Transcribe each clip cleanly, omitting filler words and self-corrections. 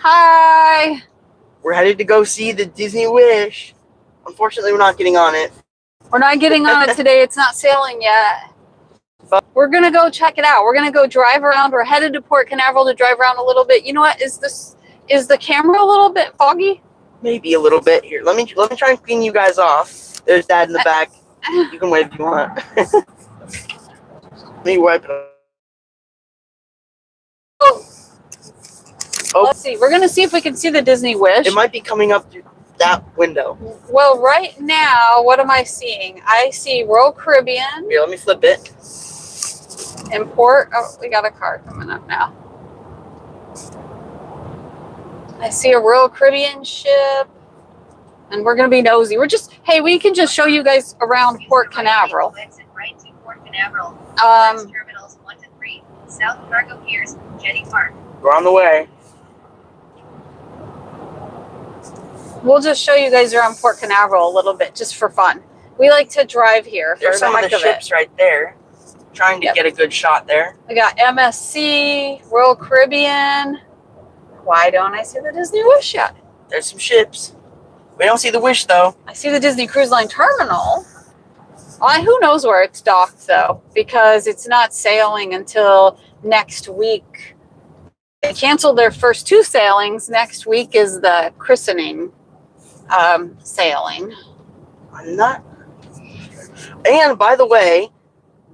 Hi. We're headed to go see the Disney Wish. Unfortunately, we're not getting on it. We're not getting on it today. It's not sailing yet. But we're going to go check it out. We're going to go drive around. We're headed to Port Canaveral to drive around a little bit. You know what? Is the camera a little bit foggy? Maybe a little bit. Here, let me try and clean you guys off. There's Dad in the back. You can wave if you want. Let me wipe it off. Oh. Let's see. We're going to see if we can see the Disney Wish. It might be coming up through that window. Well, right now, what am I seeing? I see Royal Caribbean. Here, let me flip it. And Port. Oh, we got a car coming up now. I see a Royal Caribbean ship. And we're going to be nosy. Hey, we can just show you guys around Port Canaveral. Right to Port Canaveral. Terminals 1 to 3. South Cargo Piers, Jetty Park. We're on the way. We'll just show you guys around Port Canaveral a little bit, just for fun. We like to drive here. There's some of the ships right there. Trying to get a good shot there. We got MSC, Royal Caribbean. Why don't I see the Disney Wish yet? There's some ships. We don't see the Wish, though. I see the Disney Cruise Line Terminal. Who knows where it's docked, though, because it's not sailing until next week. They canceled their first 2 sailings. Next week is the christening sailing. I'm not. And, by the way,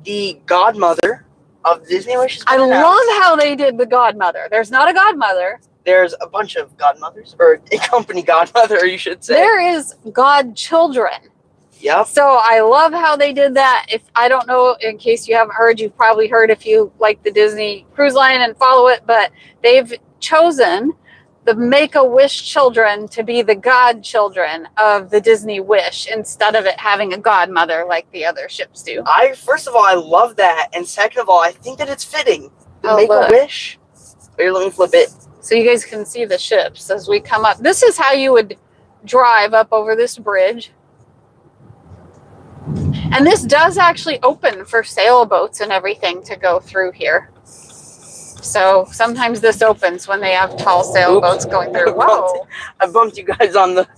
the godmother of Disney Wish. I love how they did the godmother. There's not a godmother. There's a bunch of godmothers, or a company godmother, you should say. There is godchildren. Yep. So I love how they did that. If I don't know, in case you haven't heard, you've probably heard if you like the Disney Cruise Line and follow it, but they've chosen the Make-A-Wish children to be the godchildren of the Disney Wish instead of it having a godmother like the other ships do. First of all, I love that, and second of all, I think that it's fitting. Make-A-Wish. Here, let me flip it. So you guys can see the ships as we come up. This is how you would drive up over this bridge. And this does actually open for sailboats and everything to go through here. So sometimes this opens when they have tall sailboats going through. Whoa! I bumped you guys on the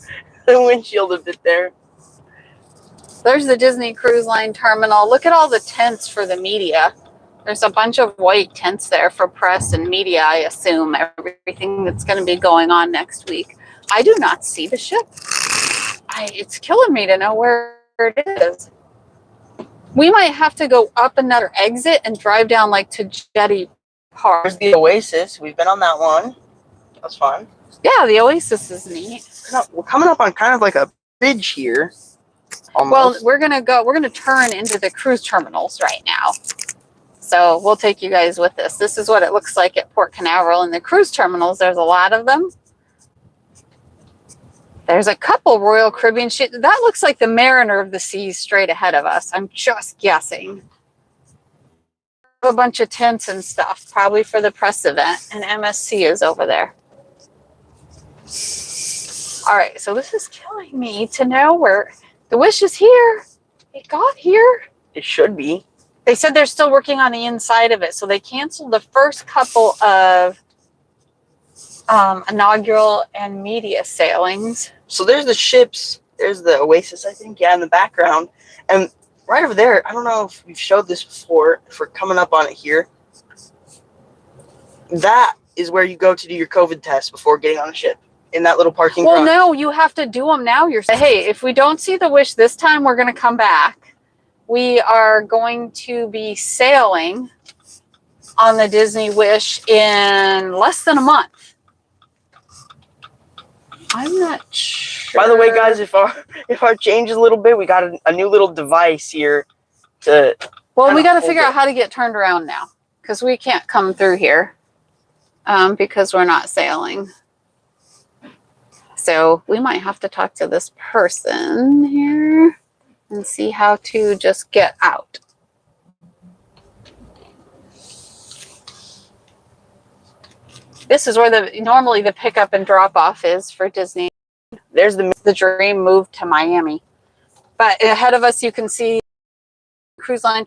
windshield a bit there. There's the Disney Cruise Line Terminal. Look at all the tents for the media. There's a bunch of white tents there for press and media, I assume, everything that's going to be going on next week. I do not see the ship. It's killing me to know where it is. We might have to go up another exit and drive down like to Jetty Park. There's the Oasis. We've been on that one. That's fun. Yeah, the Oasis is neat. We're coming up on kind of like a bridge here. Almost. Well, we're gonna turn into the cruise terminals right now. So we'll take you guys with us. This is what it looks like at Port Canaveral. In the cruise terminals, there's a lot of them. There's a couple Royal Caribbean ships. That looks like the Mariner of the Seas straight ahead of us. I'm just guessing. A bunch of tents and stuff, probably for the press event. And MSC is over there. All right, so this is killing me to know where the Wish is here. It got here. It should be. They said they're still working on the inside of it, so they canceled the first couple of inaugural and media sailings. So there's the ships. There's the Oasis, I think, in the background. And right over there, I don't know if we've showed this before, if we're coming up on it here. That is where you go to do your COVID test before getting on a ship, in that little parking garage. Well, no, you have to do them now. You're saying, hey, if we don't see the Wish this time, we're going to come back. We are going to be sailing on the Disney Wish in less than a month. I'm not sure. By the way, guys, if our changes a little bit, we got a new little device here to. Well, we got to figure out how to get turned around now, because we can't come through here because we're not sailing. So we might have to talk to this person here and see how to just get out. This is where normally the pickup and drop off is for Disney. There's the Dream moved to Miami. But ahead of us, you can see cruise line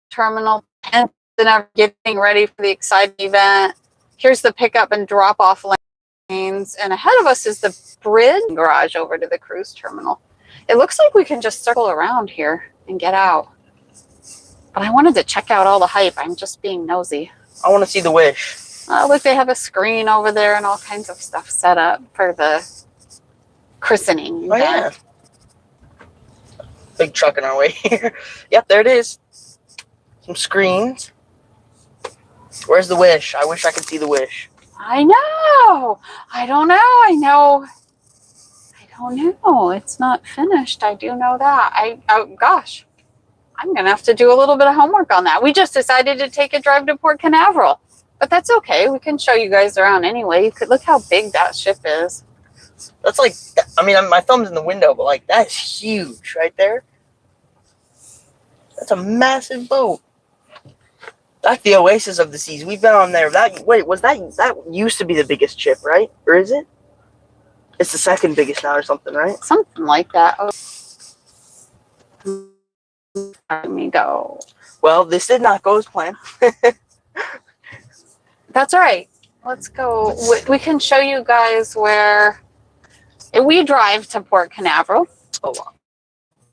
terminal and getting ready for the exciting event. Here's the pickup and drop off lane. And ahead of us is the bridge garage over to the cruise terminal. It looks like we can just circle around here and get out. But I wanted to check out all the hype. I'm just being nosy. I want to see the Wish. Look, they have a screen over there and all kinds of stuff set up for the christening. Oh, yeah. Big truck in our way here. Yep, there it is. Some screens. Where's the Wish? I wish I could see the Wish. I know. I don't know. I don't know. It's not finished. I do know that. Oh gosh. I'm going to have to do a little bit of homework on that. We just decided to take a drive to Port Canaveral. But that's okay. We can show you guys around anyway. You could look how big that ship is. That's like, I mean, my thumb's in the window, but like, that's huge right there. That's a massive boat. That's the Oasis of the Seas. We've been on there. That used to be the biggest ship, right? Or is it? It's the second biggest now or something, right? Something like that. Let me go. Well, this did not go as planned. That's all right. Let's go. We can show you guys where we drive to Port Canaveral. Oh,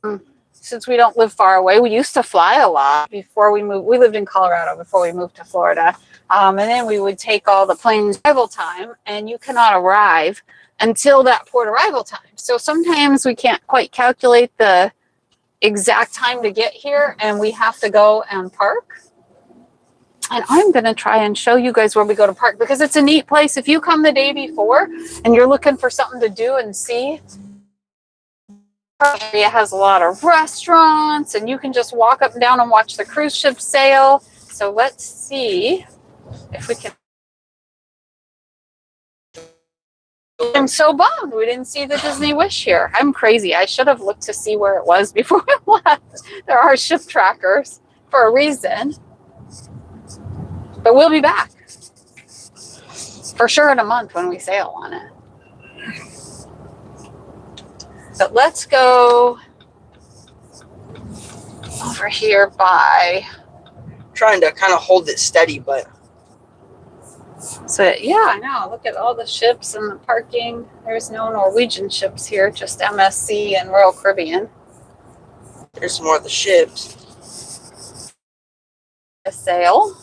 wow. Since we don't live far away, we used to fly a lot before we moved. We lived in Colorado before we moved to Florida. And then we would take all the planes arrival time, and you cannot arrive until that port arrival time. So sometimes we can't quite calculate the exact time to get here, and we have to go and park. And I'm going to try and show you guys where we go to park, because it's a neat place. If you come the day before and you're looking for something to do and see, the area has a lot of restaurants, and you can just walk up and down and watch the cruise ship sail. So let's see if we can. I'm so bummed we didn't see the Disney Wish here. I'm crazy. I should have looked to see where it was before we left. There are ship trackers for a reason. But we'll be back. For sure in a month when we sail on it. But let's go over here by... Trying to kind of hold it steady, but... So, yeah, I know. Look at all the ships and the parking. There's no Norwegian ships here, just MSC and Royal Caribbean. There's more of the ships. A sail.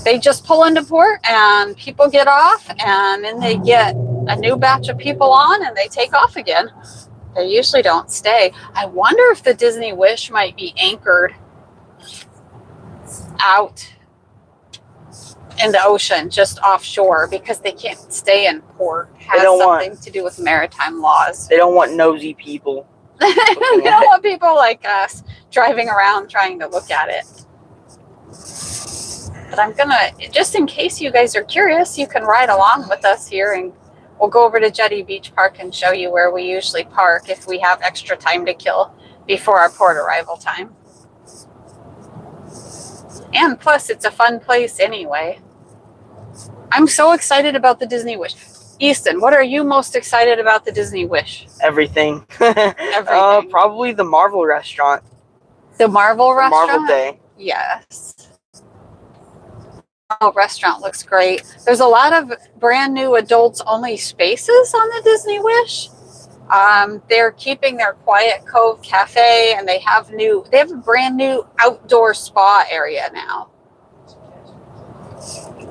They just pull into port and people get off, and then they get a new batch of people on and they take off again. They usually don't stay. I wonder if the Disney Wish might be anchored out in the ocean, just offshore, because they can't stay in port. It has something to do with maritime laws. They don't want nosy people. They don't want people like us driving around trying to look at it. But I'm gonna, just in case you guys are curious, you can ride along with us here, and we'll go over to Jetty Beach Park and show you where we usually park if we have extra time to kill before our port arrival time. And plus, it's a fun place anyway. I'm so excited about the Disney Wish. Easton, what are you most excited about the Disney Wish? Everything. Everything. Probably the Marvel restaurant. The Marvel restaurant? Marvel Day. Yes. Oh, restaurant looks great. There's a lot of brand new adults only spaces on the Disney Wish. They're keeping their Quiet Cove Cafe, and they have a brand new outdoor spa area now.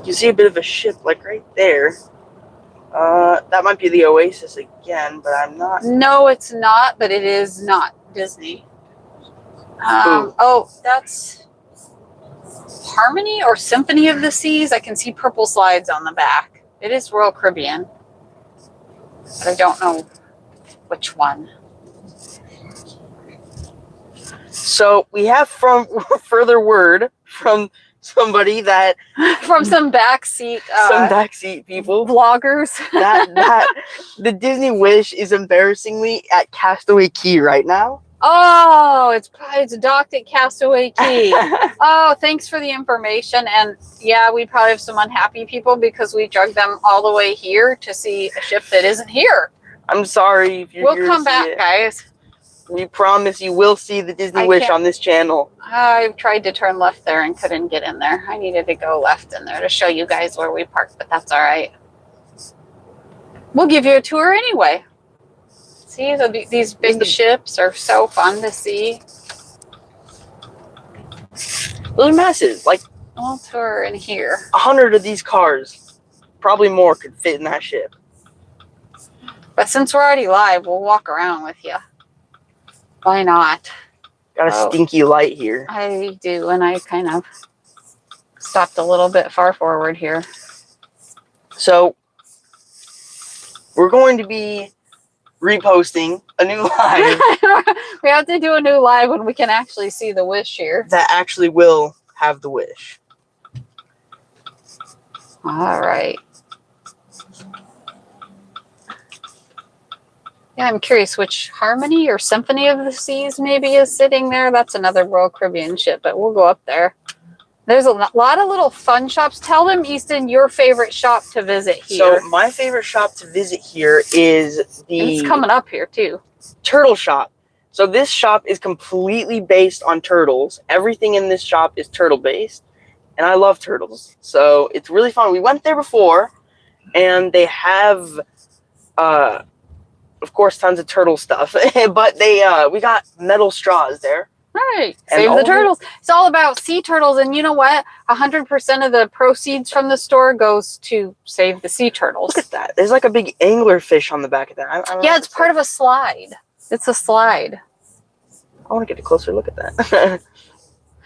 You see a bit of a ship like right there. That might be the Oasis again, but I'm not. No, it's not, but it is not Disney. Oh, that's Harmony or Symphony of the Seas. I can see purple slides on the back. It is Royal Caribbean, but I don't know which one. So we have from further word from somebody that from some backseat people, vloggers, that the Disney Wish is embarrassingly at Castaway Cay right now. Oh, it's docked at Castaway Cay. Oh, thanks for the information. And yeah, we probably have some unhappy people because we dragged them all the way here to see a ship that isn't here. I'm sorry if you're We'll come back, guys. We promise you will see the Disney I Wish can't- on this channel. I've tried to turn left there and couldn't get in there. I needed to go left in there to show you guys where we parked, but that's all right. We'll give you a tour anyway. See, these big ships are so fun to see. Those are massive. Like, We'll tour in here. 100 of these cars, probably more, could fit in that ship. But since we're already live, we'll walk around with you. Why not? Got a stinky light here. I do, and I kind of stopped a little bit far forward here. So, we're going to be reposting a new live We have to do a new live when we can actually see the Wish here. that actually will have the Wish. All right. Yeah, I'm curious which Harmony or Symphony of the Seas maybe is sitting there. That's another Royal Caribbean ship, but we'll go up there. There's a lot of little fun shops. Tell them, Easton, your favorite shop to visit here. So, my favorite shop to visit here is It's the coming up here, too. Turtle Shop. So, this shop is completely based on turtles. Everything in this shop is turtle-based, and I love turtles. So, it's really fun. We went there before, and they have... of course, tons of turtle stuff, but we got metal straws there. Right. And Save all the the- turtles. It's all about sea turtles. And you know what? 100% of the proceeds from the store goes to save the sea turtles. Look at that. There's like a big angler fish on the back of that. I don't know Yeah, what it's to part say. of a slide. It's a slide. I want to get a closer look at that.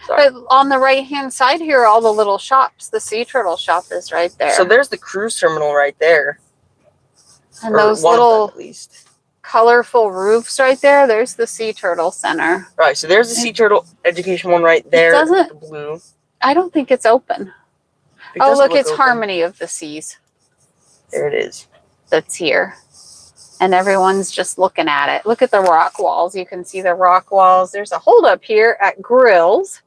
Sorry. But on the right-hand side here are all the little shops. The sea turtle shop is right there. So there's the cruise terminal right there. and Or those one of them, little at least. colorful roofs right there, there's the sea turtle center. Right, so there's the sea turtle education one right there. doesn't- The blue. I don't think it's open. It Oh, doesn't look, it's open. Harmony of the Seas There it is. that's here. And everyone's just looking at it. Look at the rock walls. You can see the rock walls. There's a holdup here at Grills.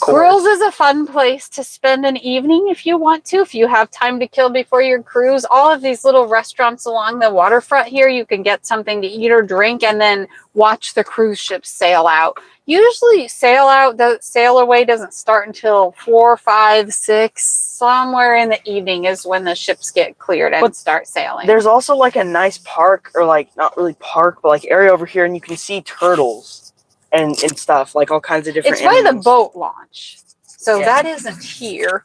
Grills is a fun place to spend an evening if you want to, if you have time to kill before your cruise. All of these little restaurants along the waterfront here, you can get something to eat or drink and then watch the cruise ships sail out. Usually the sail away doesn't start until 4, 5, 6, somewhere in the evening is when the ships get cleared and start sailing. There's also like a nice park, or like not really park, but like area over here, and you can see turtles and stuff, like all kinds of different It's by the animals. boat launch. So Yeah. that isn't here.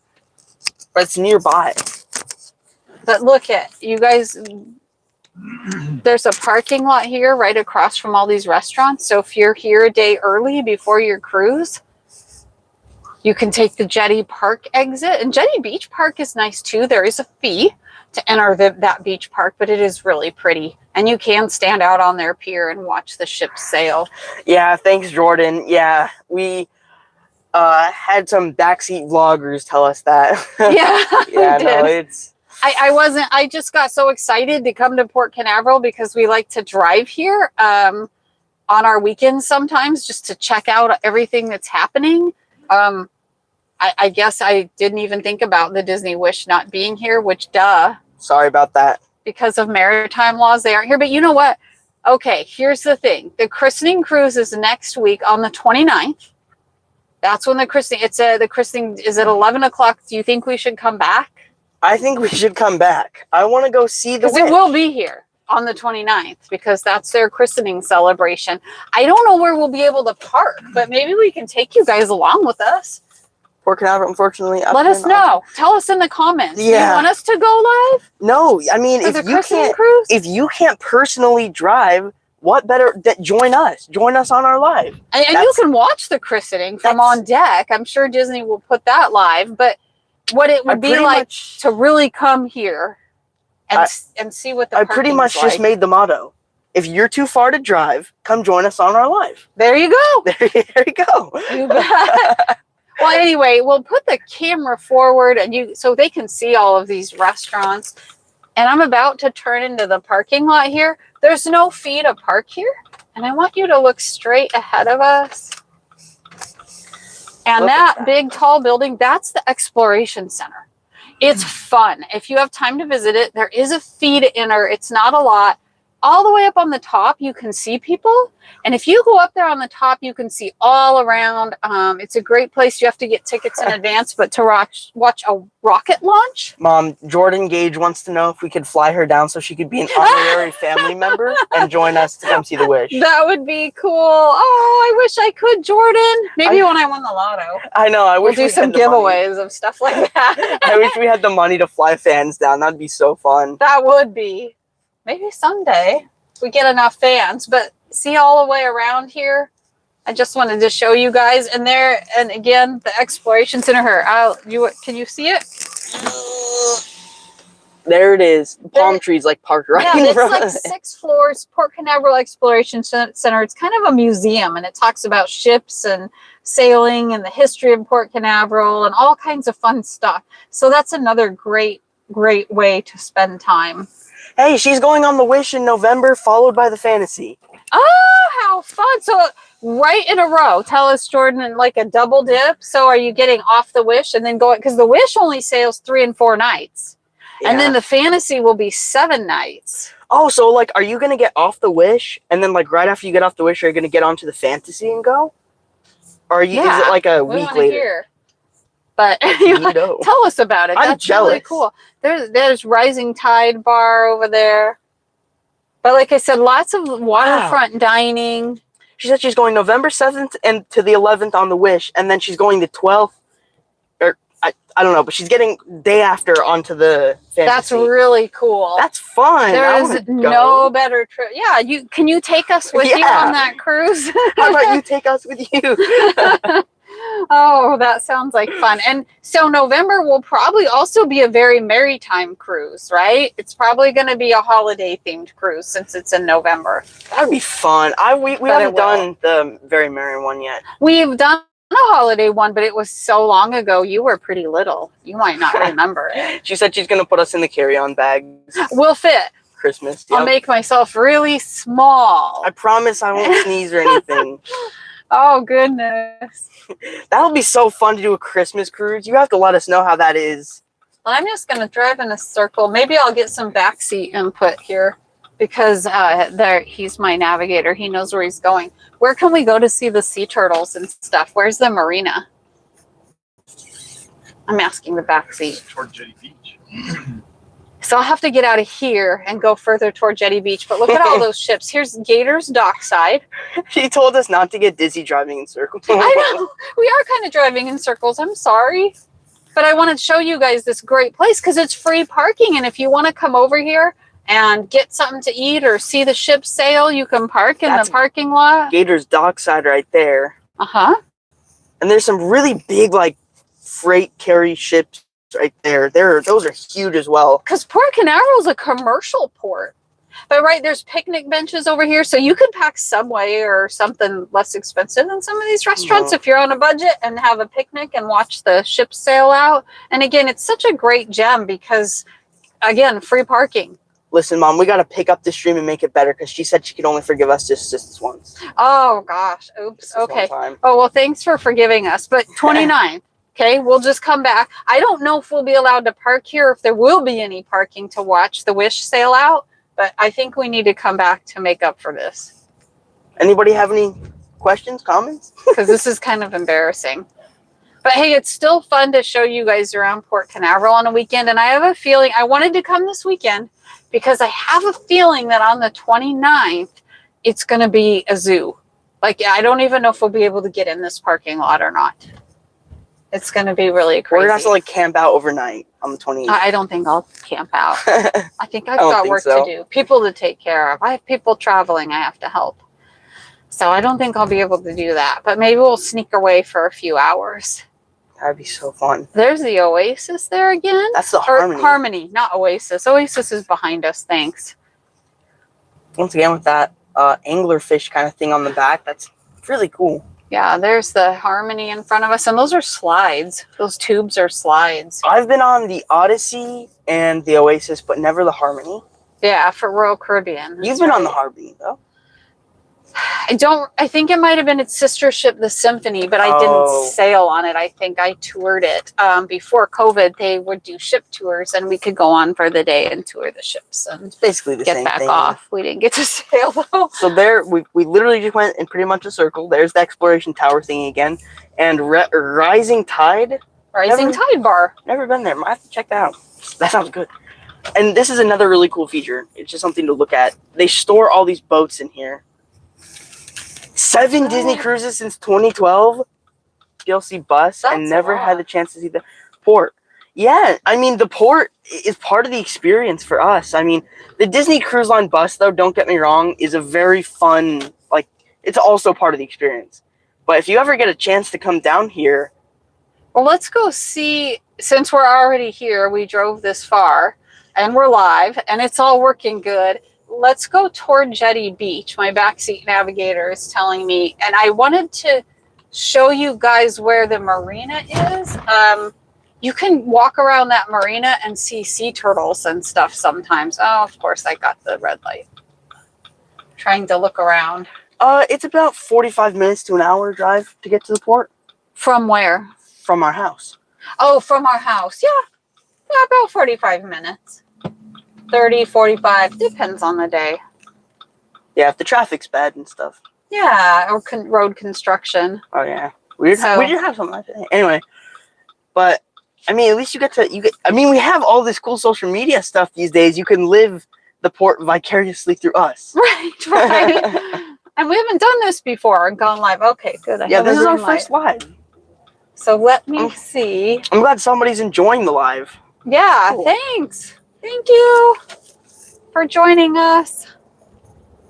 But it's nearby. But look at you guys. There's a parking lot here right across from all these restaurants. So if you're here a day early before your cruise, you can take the Jetty Park exit. And Jetty Beach Park is nice too. There is a fee to enter that beach park, but it is really pretty. And you can stand out on their pier and watch the ships sail. Yeah, thanks, Jordan. Yeah, we had some backseat vloggers tell us that. Yeah, Yeah, we no, did. it's... I just got so excited to come to Port Canaveral because we like to drive here on our weekends sometimes just to check out everything that's happening. I guess I didn't even think about the Disney Wish not being here, which duh, Sorry about that. because of maritime laws, they aren't here. But you know what? Okay, here's the thing. The christening cruise is next week on the 29th. That's when the christening, the christening is at 11 o'clock. Do you think we should come back? I think we should come back. I want to go see the Because it witch. will be here on the 29th because that's their christening celebration. I don't know where we'll be able to park, but maybe we can take you guys along with us. Port Canaveral, unfortunately. Let us know. Tell us in the comments. Do you Yeah. want us to go live No, I mean, for the if you christening can't, cruise? if you can't personally drive, what better? Join us. Join us on our live. And you that's- can watch the christening from that's- on deck. I'm sure Disney will put that live. But what it would be pretty like much- to really come here and see what the I pretty parking's much like. just made the motto: if you're too far to drive, come join us on our live. There you go. There you go. You bet. Well, anyway, we'll put the camera forward and so they can see all of these restaurants. And I'm about to turn into the parking lot here. There's no fee to park here. And I want you to look straight ahead of us. And Look at that that. big tall building, that's the Exploration Center. It's fun. If you have time to visit it, there is a fee to enter. It's not a lot. all the way up on the top, you can see people. And if you go up there on the top, you can see all around. It's a great place. You have to get tickets in advance, but to watch a rocket launch. Mom, Jordan Gage wants to know if we could fly her down so she could be an honorary family member and join us to come see the Wish. That would be cool. Oh, I wish I could, Jordan. Maybe when I win the lotto. I know. I wish we'll do some giveaways of stuff like that. I wish we had the money to fly fans down. That'd be so fun. That would be. Maybe someday we get enough fans, but see all the way around here. I just wanted to show you guys, and there, and again, the exploration center here. Can you see it? There it is. Palm trees like parked right in front. Yeah, it's like 6 floors. Port Canaveral Exploration Center. It's kind of a museum, and it talks about ships and sailing and the history of Port Canaveral and all kinds of fun stuff. So that's another great way to spend time. Hey, she's going on the Wish in November, followed by the Fantasy. Oh, how fun. So right in a row. Tell us, Jordan, like a double dip. So are you getting off the Wish and then going, because the Wish only sails 3 and 4 nights. Yeah. And then the Fantasy will be 7 nights. Oh, so like, are you going to get off the Wish and then like right after you get off the Wish, are you going to get onto the Fantasy and go? Or is it like a week later? Hear. But tell us about it. That's jealous. Really cool. There's Rising Tide Bar over there. But like I said, lots of waterfront dining. She said she's going November 7th and to the 11th on the Wish, and then she's going the 12th. Or I don't know, but she's getting day after onto the Fantasy. That's really cool. That's fun. There is no better trip. Yeah, can you take us with you on that cruise? How about you take us with you? Oh, that sounds like fun. And so November will probably also be a very maritime cruise, right? It's probably going to be a holiday themed cruise since it's in November. That'd be fun. We haven't done the very merry one yet. We've done a holiday one, but it was so long ago. You were pretty little. You might not remember it. She said she's going to put us in the carry-on bags. We'll fit. Christmas. Yep. I'll make myself really small. I promise I won't sneeze or anything. Oh, goodness. That'll be so fun to do a Christmas cruise. You have to let us know how that is. Well, I'm just going to drive in a circle. Maybe I'll get some backseat input here because he's my navigator. He knows where he's going. Where can we go to see the sea turtles and stuff? Where's the marina? I'm asking the backseat. Toward Jetty Beach. So I'll have to get out of here and go further toward Jetty Beach. But look at all those ships. Here's Gator's Dockside. He told us not to get dizzy driving in circles. I know. We are kind of driving in circles. I'm sorry. But I want to show you guys this great place because it's free parking. And if you want to come over here and get something to eat or see the ship sail, you can park in the parking lot. Gator's Dockside right there. Uh-huh. And there's some really big, like, freight carry ships right there. Those are huge as well. Because Port Canaveral is a commercial port. But there's picnic benches over here, so you could pack Subway or something less expensive than some of these restaurants if you're on a budget and have a picnic and watch the ship sail out. And again, it's such a great gem because, again, free parking. Listen, Mom, we got to pick up the stream and make it better because she said she could only forgive us just this once. Oh, gosh. Oops. Okay. Oh, well, thanks for forgiving us. But 29th. Okay, we'll just come back. I don't know if we'll be allowed to park here, if there will be any parking to watch the Wish sail out, but I think we need to come back to make up for this. Anybody have any questions, comments? Because this is kind of embarrassing. But hey, it's still fun to show you guys around Port Canaveral on a weekend, and I have a feeling, I wanted to come this weekend because I have a feeling that on the 29th, it's going to be a zoo. Like, I don't even know if we'll be able to get in this parking lot or not. It's going to be really crazy. We're going to have to camp out overnight on the 28th. I don't think I'll camp out. I think I've got work to do. People to take care of. I have people traveling I have to help. So I don't think I'll be able to do that. But maybe we'll sneak away for a few hours. That'd be so fun. There's the Oasis there again. That's the Harmony. Harmony, not Oasis. Oasis is behind us. Thanks. Once again, with that anglerfish kind of thing on the back, that's really cool. Yeah, there's the Harmony in front of us, and those are slides. Those tubes are slides. I've been on the Odyssey and the Oasis, but never the Harmony. Yeah, for Royal Caribbean. You've been on the Harmony, though. I think it might have been its sister ship, the Symphony, but I didn't sail on it. I think I toured it. Before COVID, they would do ship tours and we could go on for the day and tour the ships and It's basically the get same back thing. off. We didn't get to sail though. So there, we literally just went in pretty much a circle. There's the exploration tower thingy again. And Rising Tide. Rising Tide Bar. Never been there. Might have to check that out. That sounds good. And this is another really cool feature. It's just something to look at. They store all these boats in here. 7 Disney cruises since 2012. DLC bus. That's and never had the chance to see the port. Yeah, I mean, the port is part of the experience for us. I mean, the Disney Cruise Line bus, though, don't get me wrong, is a very fun, like, it's also part of the experience. But if you ever get a chance to come down here... Well, let's go see, since we're already here, we drove this far, and we're live, and it's all working good. Let's go toward Jetty Beach. My backseat navigator is telling me, and I wanted to show you guys where the marina is. You can walk around that marina and see sea turtles and stuff sometimes. Oh, of course, I got the red light. Trying to look around. It's about 45 minutes to an hour drive to get to the port. From where? From our house. Oh, from our house. Yeah, about 45 minutes. 30, 45, depends on the day. Yeah, if the traffic's bad and stuff. Yeah, or road construction. Oh, yeah. We did have something like that. Anyway, but, I mean, at least I mean, we have all this cool social media stuff these days. You can live the port vicariously through us. Right. And we haven't done this before and gone live. Okay, good. Yeah, this is our first live. So let me see. I'm glad somebody's enjoying the live. Yeah, cool. Thanks. Thank you for joining us.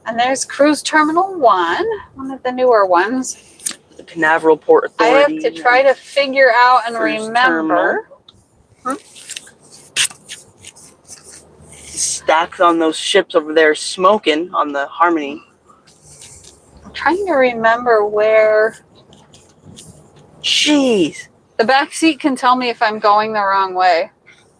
And there's Cruise Terminal 1, one of the newer ones. The Canaveral Port Authority. I have to try to figure out and remember. Stacks on those ships over there smoking on the Harmony. I'm trying to remember where. Jeez. The back seat can tell me if I'm going the wrong way.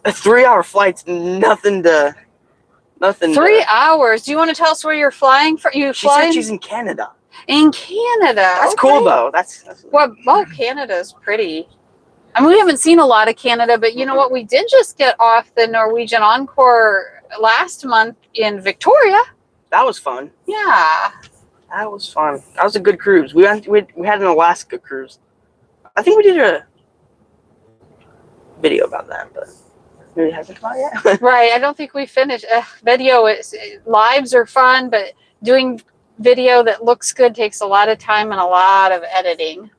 A 3-hour flight's nothing. 3 hours. Do you want to tell us where you're flying from? She said she's in Canada. In Canada. That's cool, though. That's well, Canada's pretty. I mean, we haven't seen a lot of Canada, but you know what? We did just get off the Norwegian Encore last month in Victoria. That was fun. Yeah. That was fun. That was a good cruise. We had an Alaska cruise. I think we did a video about that, but maybe it hasn't come out yet. Right. I don't think we finished. Video lives are fun, but doing video that looks good takes a lot of time and a lot of editing.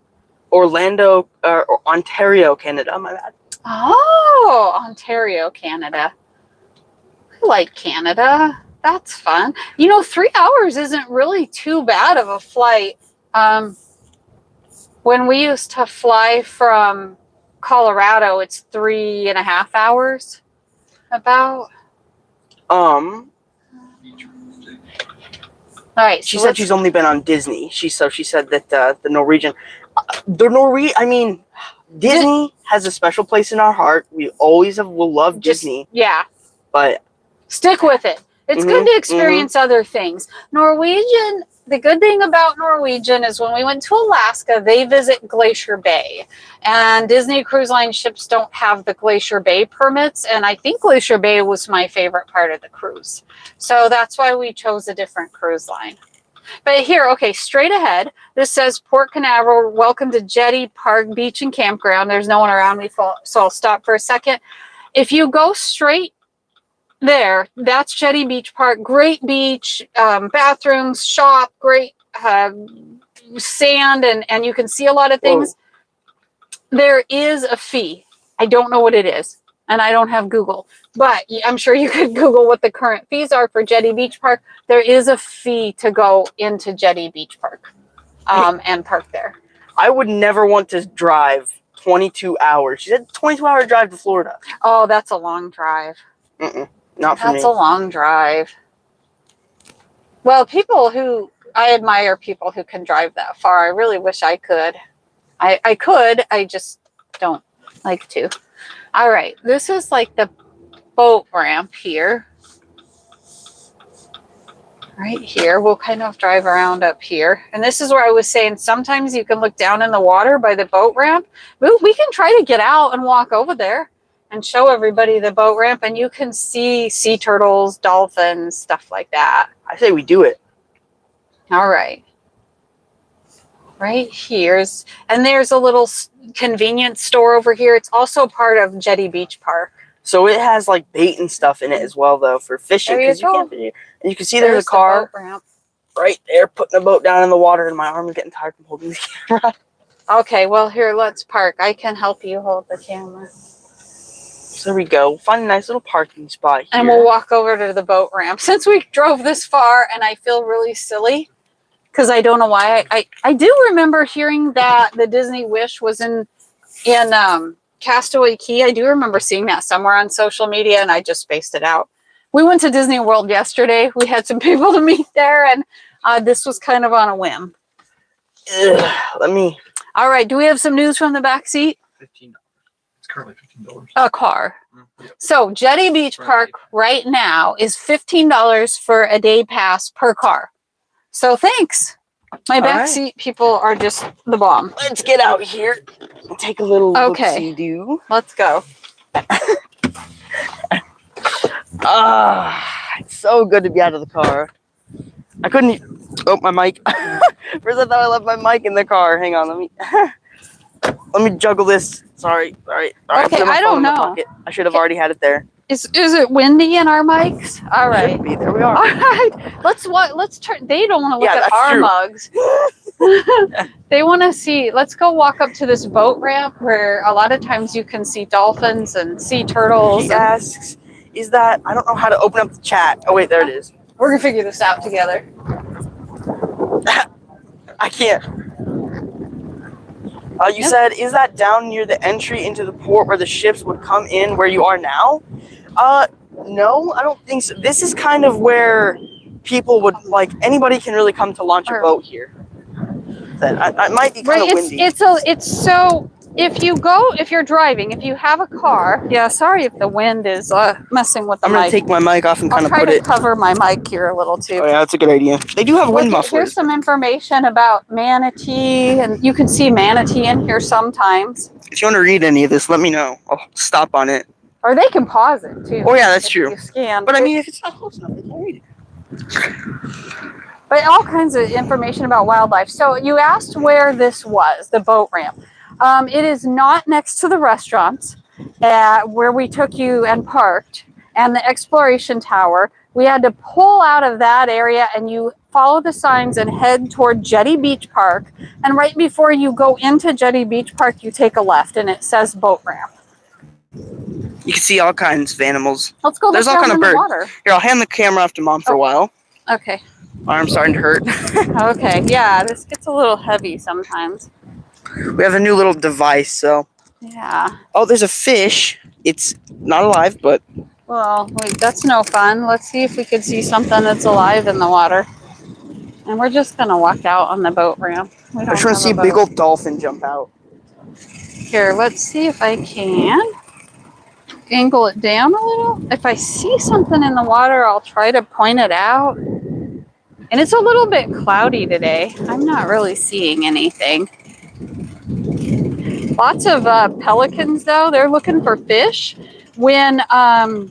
Orlando, or Ontario, Canada. My bad. Oh, Ontario, Canada. I like Canada. That's fun. You know, 3 hours isn't really too bad of a flight. When we used to fly from Colorado, it's 3.5 hours. About. All right. She so said she's only been on Disney. She said that the Norwegian, I mean, Disney has a special place in our heart. We always will love Disney. Yeah. But stick with it. It's good to experience other things. Norwegian, the good thing about Norwegian is when we went to Alaska, they visit Glacier Bay. And Disney Cruise Line ships don't have the Glacier Bay permits. And I think Glacier Bay was my favorite part of the cruise. So that's why we chose a different cruise line. But here, okay, straight ahead, this says Port Canaveral, welcome to Jetty Park Beach and Campground. There's no one around me, so I'll stop for a second. If you go straight there, that's Jetty Beach Park. Great beach, bathrooms, shop, great sand, and you can see a lot of things. Whoa. There is a fee. I don't know what it is, and I don't have Google, but I'm sure you could Google what the current fees are for Jetty Beach Park. There is a fee to go into Jetty Beach Park and park there. I would never want to drive 22 hours. She said 22-hour drive to Florida. Oh, that's a long drive. Not for me. That's a long drive. Well, I admire people who can drive that far. I really wish I could. I could, I just don't like to. All right, this is like the boat ramp here. right here. We'll kind of drive around up here. And this is where I was saying sometimes you can look down in the water by the boat ramp. We can try to get out and walk over there and show everybody the boat ramp, and you can see sea turtles, dolphins, stuff like that. I say we do it. All right. Right here's, and there's a little convenience store over here. It's also part of Jetty Beach Park. So it has like bait and stuff in it as well, though, for fishing. There you go. And you can see there's a car the boat ramp. right there putting the boat down in the water, and my arm is getting tired from holding the camera. Okay, well, here, let's park. I can help you hold the camera. So there we go. We'll find a nice little parking spot here. And we'll walk over to the boat ramp. Since we drove this far, and I feel really silly, because I don't know why. I do remember hearing that the Disney Wish was in Castaway Cay. I do remember seeing that somewhere on social media, and I just spaced it out. We went to Disney World yesterday. We had some people to meet there, and this was kind of on a whim. All right. Do we have some news from the back seat? $15. It's currently $15. A car. Yep. So Jetty Beach Park right now is $15 for a day pass per car. So thanks. My back seat people are just the bomb. Let's get out here and take a little look-see-do. Let's go. It's so good to be out of the car. I couldn't. Oh, my mic. First, I thought I left my mic in the car. Hang on, let me juggle this. Sorry. Okay, I don't know. I should have already had it there. Is it windy in our mics? All right. Should be. There we are. All right. Let's turn. They don't want to look at our mugs. They want to see. Let's go walk up to this boat ramp where a lot of times you can see dolphins and sea turtles. He asks, "Is that?" I don't know how to open up the chat. Oh wait, there it is. We're gonna figure this out together. I can't. You said, is that down near the entry into the port where the ships would come in where you are now? No, I don't think so. This is kind of where people would, like, anybody can really come to launch a boat here. It might be kind of windy. It's so, if you're driving, if you have a car, sorry if the wind is messing with the mic. I'm going to take my mic off and kind of put it. I'll try to cover my mic here a little too. Oh yeah, that's a good idea. They do have wind mufflers. Here's some information about manatee, and you can see manatee in here sometimes. If you want to read any of this, let me know. I'll stop on it. Or they can pause it too. Oh yeah, that's true. But I mean, if it's not close enough, they can read it. But all kinds of information about wildlife. So you asked where this was, the boat ramp. It is not next to the restaurants where we took you and parked, and the exploration tower. We had to pull out of that area, and you follow the signs and head toward Jetty Beach Park. And right before you go into Jetty Beach Park, you take a left, and it says boat ramp. You can see all kinds of animals. Let's go. There's all kinds of birds. Water. Here, I'll hand the camera off to Mom for a while. Okay. My arm's starting to hurt. Okay. Yeah, this gets a little heavy sometimes. We have a new little device, so. Yeah. Oh, there's a fish. It's not alive, but. Well, wait, that's no fun. Let's see if we could see something that's alive in the water. And we're just going to walk out on the boat ramp. I just want to see a big old dolphin jump out. Here, let's see if I can angle it down a little. If I see something in the water, I'll try to point it out. And it's a little bit cloudy today. I'm not really seeing anything. Lots of pelicans, though. They're looking for fish. When the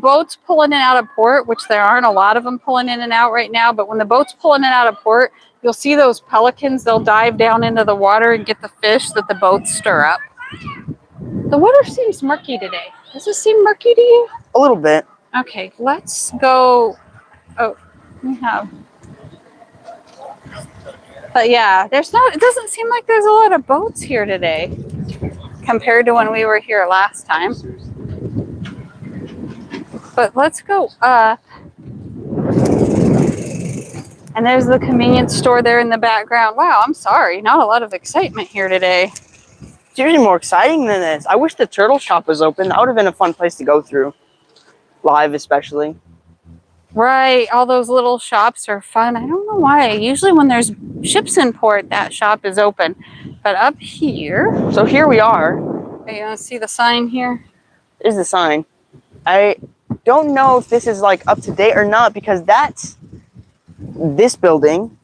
boat's pulling in and out of port, which there aren't a lot of them pulling in and out right now, but when the boat's pulling in and out of port, you'll see those pelicans. They'll dive down into the water and get the fish that the boats stir up. The water seems murky today. Does it seem murky to you? A little bit. Okay, let's go. Oh, we have. But yeah, it doesn't seem like there's a lot of boats here today compared to when we were here last time. But let's go up. And there's the convenience store there in the background. Wow, I'm sorry. Not a lot of excitement here today. It's usually more exciting than this. I wish the turtle shop was open. That would have been a fun place to go through. Live, especially. Right. All those little shops are fun. I don't know why. Usually when there's ships in port, that shop is open. But up here. So here we are. You want to see the sign here? There's the sign. I don't know if this is like up to date or not because that's this building,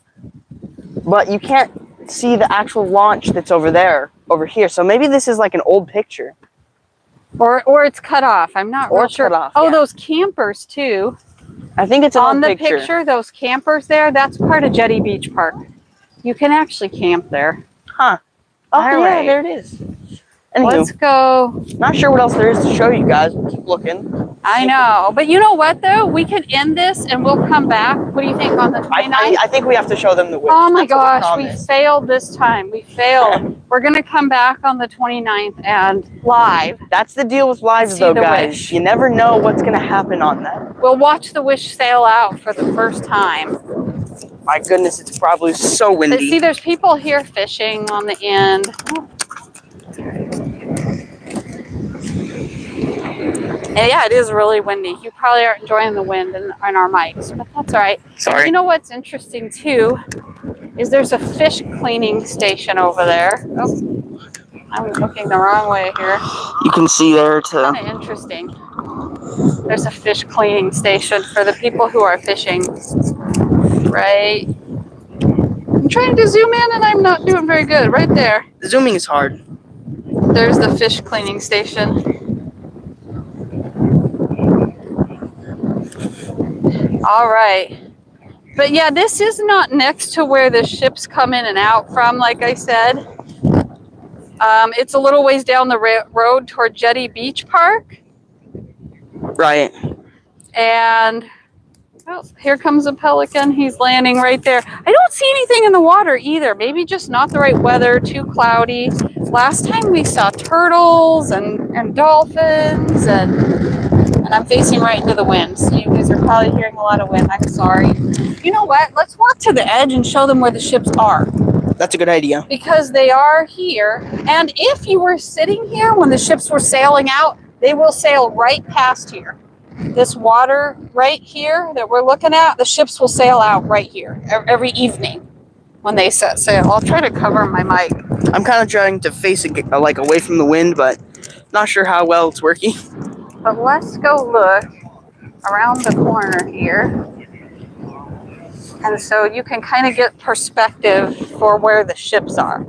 but you can't see the actual launch that's over here. So maybe this is like an old picture. Or it's cut off. I'm not Or real it's sure. cut off, Oh, yeah. those campers too. I think it's an On old the picture, those campers there, that's part of Jetty Beach Park. You can actually camp there. Huh. Oh, All yeah, right. there it is. Anywho, Let's go. not sure what else there is to show you guys. We'll keep looking. I know. But you know what, though? We can end this and we'll come back. What do you think on the 29th? I think we have to show them the wish. Oh my That's what gosh, we promised. failed this time. We failed. We're going to come back on the 29th and live. That's the deal with lives, See though, the guys. wish. You never know what's going to happen on that. We'll watch the wish sail out for the first time. My goodness, it's probably so But windy. see, there's people here fishing on the end. And yeah, it is really windy. You probably aren't enjoying the wind in our mics, but that's all right. Sorry. You know what's interesting too is there's a fish cleaning station over there. Oh, I'm looking the wrong way here. You can see there too. Kind of interesting. There's a fish cleaning station for the people who are fishing. Right. I'm trying to zoom in and I'm not doing very good. Right there. Zooming is hard. There's the fish cleaning station. All right. But yeah, this is not next to where the ships come in and out from, like I said. It's a little ways down the road toward Jetty Beach Park. Right. And oh, here comes a pelican. He's landing right there. I don't see anything in the water either. Maybe just not the right weather, too cloudy. Last time we saw turtles and dolphins and I'm facing right into the wind. So you guys are probably hearing a lot of wind. I'm sorry. You know what? Let's walk to the edge and show them where the ships are. That's a good idea. Because they are here. And if you were sitting here when the ships were sailing out, they will sail right past here. This water right here that we're looking at, the ships will sail out right here every evening when they set sail. I'll try to cover my mic. I'm kind of trying to face it like away from the wind, but not sure how well it's working. But let's go look around the corner here. And so you can kind of get perspective for where the ships are.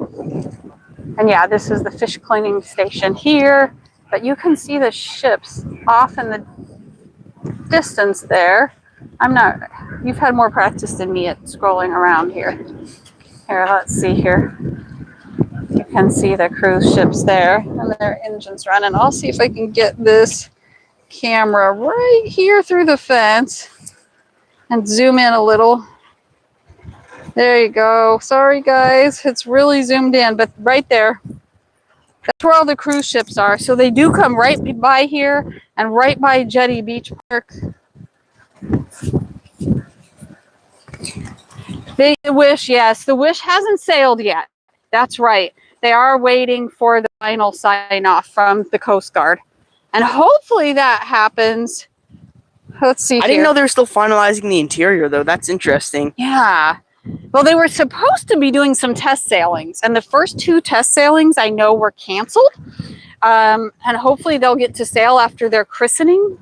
And yeah, this is the fish cleaning station here. But you can see the ships off in the distance there. You've had more practice than me at scrolling around here. Here, let's see here. You can see the cruise ships there and their engines running. I'll see if I can get this camera right here through the fence and zoom in a little. There you go. Sorry guys, it's really zoomed in, but right there, that's where all the cruise ships are. So they do come right by here and right by Jetty Beach Park. The Wish, yes, the Wish hasn't sailed yet. That's right. They are waiting for the final sign off from the Coast Guard. And hopefully that happens. Let's see. I didn't know they were still finalizing the interior, though. That's interesting. Yeah. Well, they were supposed to be doing some test sailings. And the first 2 test sailings I know were canceled. And hopefully they'll get to sail after their christening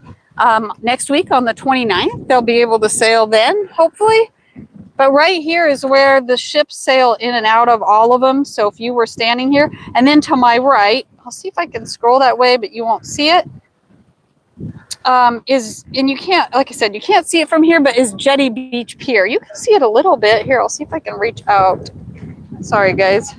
next week on the 29th. They'll be able to sail then, hopefully. But right here is where the ships sail in and out of all of them. So if you were standing here, and then to my right, I'll see if I can scroll that way, but you won't see it. And you can't, like I said, you can't see it from here, but is Jetty Beach Pier. You can see it a little bit. Here, I'll see if I can reach out. Sorry, guys.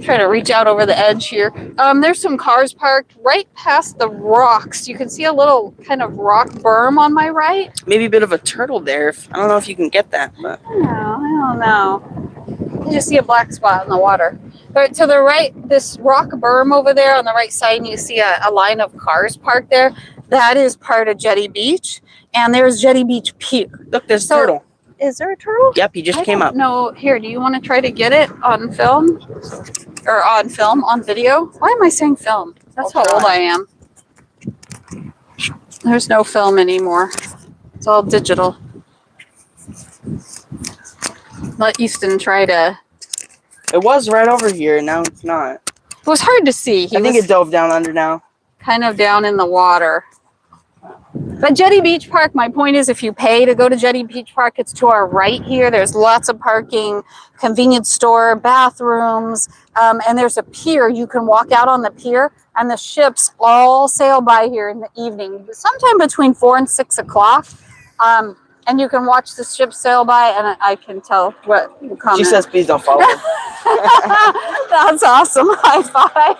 Trying to reach out over the edge here. There's some cars parked right past the rocks. You can see a little kind of rock berm on my right. Maybe a bit of a turtle there. I don't know if you can get that, but I don't know. You just see a black spot in the water. But to the right, this rock berm over there on the right side, and you see a line of cars parked there. That is part of Jetty Beach. And there's Jetty Beach Pier. look, there's a turtle. Is there a turtle? Yep, he just came up. No, here, do you want to try to get it on film? Or on video? Why am I saying film? That's I'll how old try. I am. There's no film anymore. It's all digital. Let Easton try to... It was right over here, now it's not. It was hard to see. I think it dove down under now. kind of down in the water. But Jetty Beach Park, my point is, if you pay to go to Jetty Beach Park, it's to our right here. There's lots of parking, convenience store, bathrooms, and there's a pier. You can walk out on the pier, and the ships all sail by here in the evening, sometime between 4 and 6 o'clock. And you can watch the ship sail by, and I can tell what comment. She says, please don't follow her. That's awesome. High five.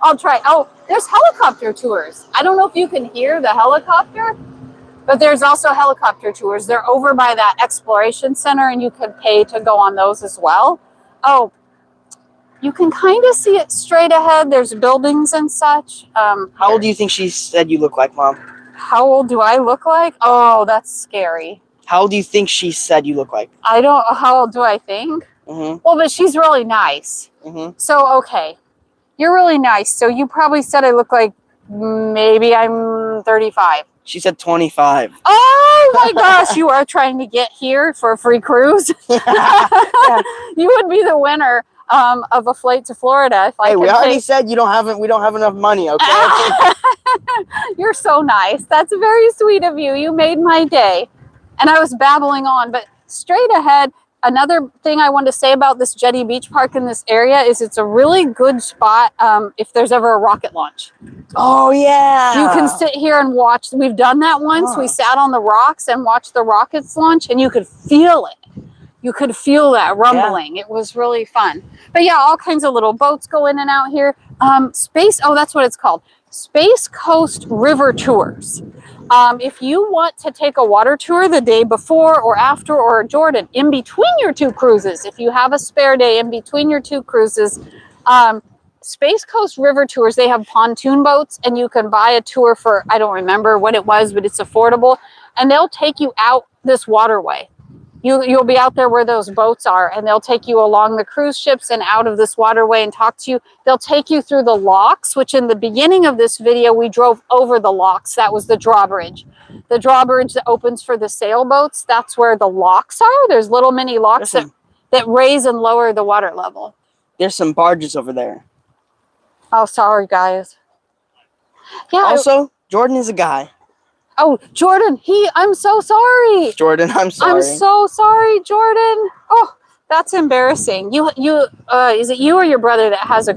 I'll try. Oh, there's helicopter tours. I don't know if you can hear the helicopter, but there's also helicopter tours. They're over by that exploration center, and you could pay to go on those as well. Oh, you can kind of see it straight ahead. There's buildings and such. How old do you think she said you look like, Mom? How old do I look like? Oh, that's scary. How old do you think she said you look like? I don't. How old do I think? Mm-hmm. Well, but she's really nice. Mm-hmm. So, okay. You're really nice. So you probably said I look like maybe I'm 35. She said 25. Oh my gosh, you are trying to get here for a free cruise? Yeah. You would be the winner of a flight to Florida. If I Hey, we could already pay- said we don't have enough money, okay? You're so nice. That's very sweet of you. You made my day. And I was babbling on, but straight ahead, another thing I want to say about this Jetty Beach Park in this area is it's a really good spot if there's ever a rocket launch. Oh, yeah. You can sit here and watch. We've done that once. Huh. We sat on the rocks and watched the rockets launch, and you could feel it. You could feel that rumbling. Yeah. It was really fun. But yeah, all kinds of little boats go in and out here. That's what it's called. Space Coast River Tours. If you want to take a water tour the day before or after, or Jordan, in between your two cruises, if you have a spare day in between your two cruises, Space Coast River Tours, they have pontoon boats, and you can buy a tour for, I don't remember what it was, but it's affordable, and they'll take you out this waterway. You'll be out there where those boats are, and they'll take you along the cruise ships and out of this waterway and talk to you. They'll take you through the locks, which in the beginning of this video, we drove over the locks. That was the drawbridge. The drawbridge that opens for the sailboats, that's where the locks are. There's little mini locks that raise and lower the water level. There's some barges over there. Oh, sorry, guys. Yeah. Also, Jordan is a guy. Oh, Jordan, I'm so sorry. Jordan, I'm sorry. I'm so sorry, Jordan. Oh, that's embarrassing. Is it you or your brother that has a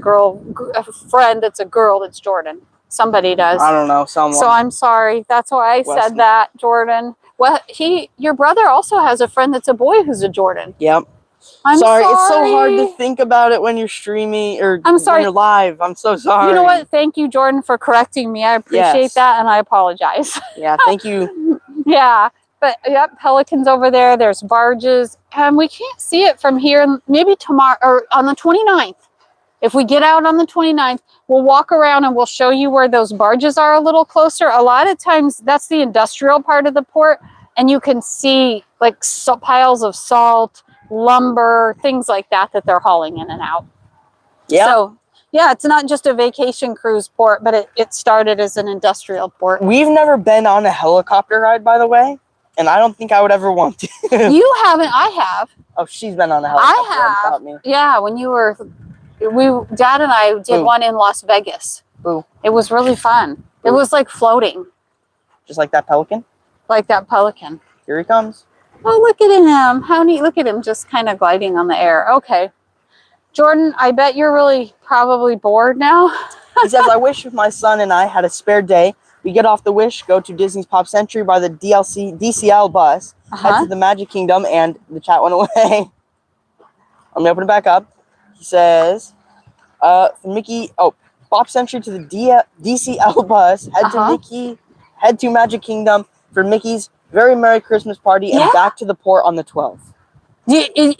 friend that's a girl that's Jordan? Somebody does. I don't know, someone. So I'm sorry. That's why I said that, Jordan. Well, your brother also has a friend that's a boy who's a Jordan. Yep. I'm sorry. It's so hard to think about it when you're streaming or I'm sorry. when you're live. I'm so sorry. You know what? Thank you, Jordan, for correcting me. I appreciate that, and I apologize. Yeah, thank you. Yeah, but yep, pelicans over there. There's barges, and we can't see it from here. Maybe tomorrow or on the 29th. If we get out on the 29th, we'll walk around and we'll show you where those barges are a little closer. A lot of times, that's the industrial part of the port, and you can see like piles of salt, lumber, things like that they're hauling in and out. Yeah. So, yeah, it's not just a vacation cruise port, but it started as an industrial port. We've never been on a helicopter ride, by the way, and I don't think I would ever want to. You haven't. I have. Oh, she's been on a helicopter ride I without me. Yeah, when you were, Dad and I did one in Las Vegas. Ooh. It was really fun. It was like floating. Just like that pelican? Like that pelican. Here he comes. Oh, look at him. How neat. Look at him just kind of gliding on the air. Okay. Jordan, I bet you're really probably bored now. He says, I wish my son and I had a spare day. We get off the Wish, go to Disney's Pop Century by the DCL bus, head to the Magic Kingdom, and the chat went away. I'm going to open it back up. He says, Pop Century to the DCL bus, head to Magic Kingdom for Mickey's Very Merry Christmas Party, and back to the port on the 12th.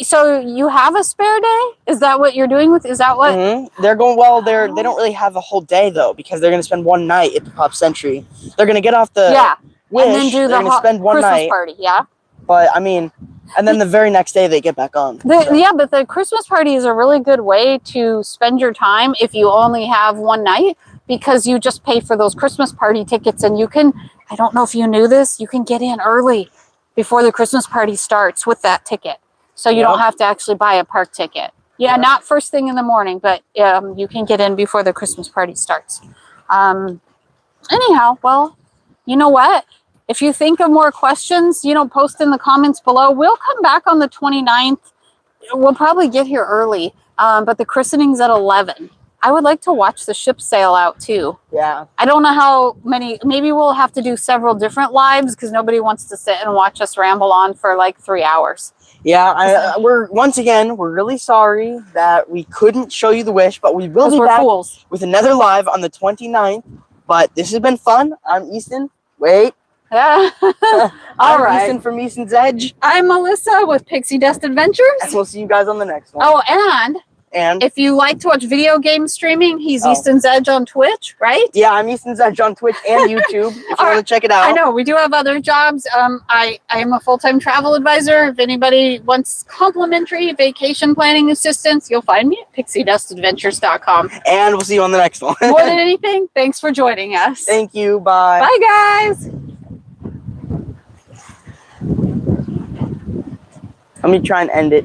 So you have a spare day? Is that what you're doing with? Is that what? Mm-hmm. They're going. Well, they don't really have a whole day though, because they're going to spend one night at the Pop Century. They're going to get off the Wish, and then do the spend one Christmas night party. Yeah. But I mean, and then the very next day they get back on. Yeah, but the Christmas party is a really good way to spend your time if you only have one night, because you just pay for those Christmas party tickets, and you can. I don't know if you knew this. You can get in early before the Christmas party starts with that ticket. So you don't have to actually buy a park ticket. Yeah, not first thing in the morning, but you can get in before the Christmas party starts. Anyhow, well, you know what? If you think of more questions, post in the comments below. We'll come back on the 29th. We'll probably get here early, but the christening's at 11. I would like to watch the ship sail out too. Yeah. I don't know how many. Maybe we'll have to do several different lives because nobody wants to sit and watch us ramble on for like 3 hours. Yeah, we're really sorry that we couldn't show you the Wish, but we will be back fools. with another live on the 29th. But this has been fun. I'm Easton. Wait. Yeah. I'm Easton from Easton's Edge. I'm Melissa with Pixie Dust Adventures. And we'll see you guys on the next one. Oh, and if you like to watch video game streaming, he's Easton's Edge on Twitch, right? Yeah, I'm Easton's Edge on Twitch and YouTube. If you want to check it out. I know we do have other jobs. I am a full-time travel advisor. If anybody wants complimentary vacation planning assistance, you'll find me at pixiedustadventures.com. And we'll see you on the next one. More than anything, thanks for joining us. Thank you. Bye. Bye, guys. Let me try and end it.